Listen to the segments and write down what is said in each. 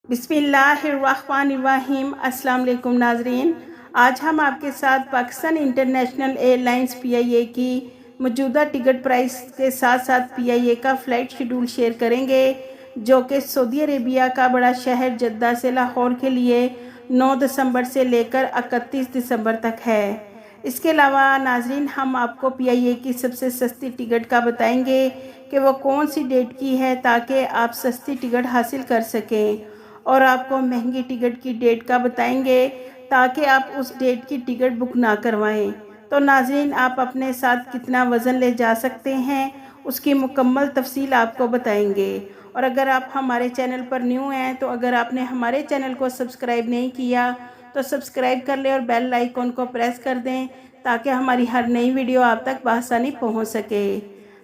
बिस्मिल्लाहिर्रहमानिर्रहीम। अस्सलाम वालेकुम नाजरीन, आज हम आपके साथ पाकिस्तान इंटरनेशनल एयरलाइंस PIA की मौजूदा टिकट प्राइस के साथ साथ PIA का फ़्लाइट शेड्यूल शेयर करेंगे, जो कि सऊदी अरेबिया का बड़ा शहर जद्दा से लाहौर के लिए 9 दिसंबर से लेकर 31 दिसंबर तक है। इसके अलावा नाजरीन, हम आपको PIA की सबसे सस्ती टिकट का बताएंगे कि वो कौन सी डेट की है, ताकि आप सस्ती टिकट हासिल कर सकें, और आपको महंगी टिकट की डेट का बताएंगे ताकि आप उस डेट की टिकट बुक ना करवाएं। तो नाज़रीन, आप अपने साथ कितना वज़न ले जा सकते हैं, उसकी मुकम्मल तफसील आपको बताएंगे। और अगर आप हमारे चैनल पर न्यू हैं, तो अगर आपने हमारे चैनल को सब्सक्राइब नहीं किया तो सब्सक्राइब कर लें और बेल आइकन को प्रेस कर दें, ताकि हमारी हर नई वीडियो आप तक बआसानी पहुँच सके।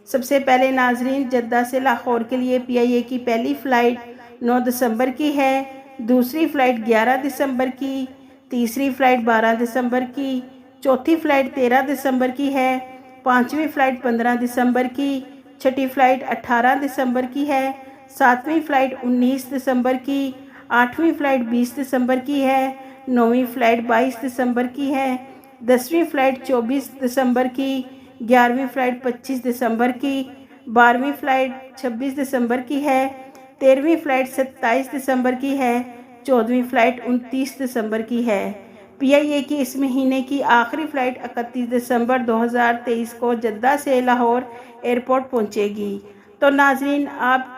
सबसे पहले नाजरीन, जद्दा से लाहौर के लिए PIA की पहली फ़्लाइट 9 दिसंबर की है, दूसरी फ़्लाइट 11 दिसंबर की, तीसरी फ़्लाइट 12 दिसंबर की, चौथी फ़्लाइट 13 दिसंबर की है, पाँचवीं फ़्लाइट 15 दिसंबर की, छठी फ़्लाइट 18 दिसंबर की है, सातवीं फ़्लाइट 19 दिसंबर की, आठवीं फ़्लाइट 20 दिसंबर की है, नौवीं फ़्लाइट 22 दिसंबर की है, 10वीं फ़्लाइट 24 दिसंबर की, 11वीं फ़्लाइट 25 दिसंबर की, 12वीं फ़्लाइट 26 दिसंबर की है, 13वीं फ़्लाइट 27 दिसंबर की है, 14वीं फ़्लाइट 29 दिसंबर की है। PIA की इस महीने की आखिरी फ़्लाइट 31 दिसंबर 2023 को जद्दा से लाहौर एयरपोर्ट पहुंचेगी। तो नाजरीन, आप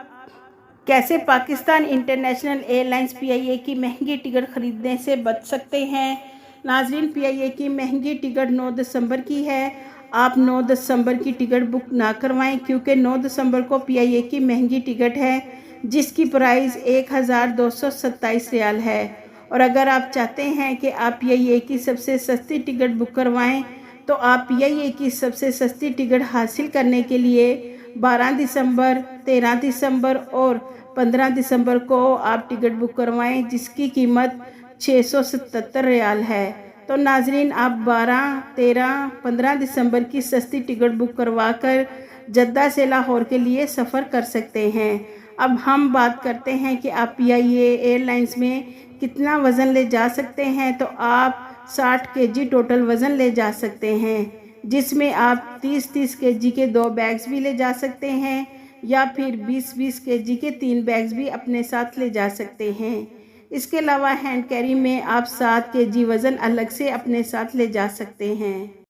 कैसे पाकिस्तान इंटरनेशनल एयरलाइंस PIA की महंगी टिकट ख़रीदने से बच सकते हैं। नाजरीन, PIA की महंगी टिकट 9 दिसंबर की है। आप 9 दिसंबर की टिकट बुक ना करवाएं, क्योंकि 9 दिसंबर को PIA की महंगी टिकट है, जिसकी प्राइस 1227 रियाल है। और अगर आप चाहते हैं कि आप PIA की सबसे सस्ती टिकट बुक करवाएं, तो आप PIA की सबसे सस्ती टिकट हासिल करने के लिए 12 दिसंबर, 13 दिसंबर और 15 दिसंबर को आप टिकट बुक करवाएं, जिसकी कीमत 677 रियाल है। तो नाजरीन, आप 12, 13, 15 दिसंबर की सस्ती टिकट बुक करवा कर जद्दा से लाहौर के लिए सफ़र कर सकते हैं। अब हम बात करते हैं कि आप PIA एयरलाइंस में कितना वज़न ले जा सकते हैं। तो आप 60 kg टोटल वज़न ले जा सकते हैं, जिसमें आप 30-30 kg के 2 बैग्स भी ले जा सकते हैं, या फिर 20-20 kg के 3 बैग्स भी अपने साथ ले जा सकते हैं। इसके अलावा हैंड कैरी में आप 7 kg वज़न अलग से अपने साथ ले जा सकते हैं।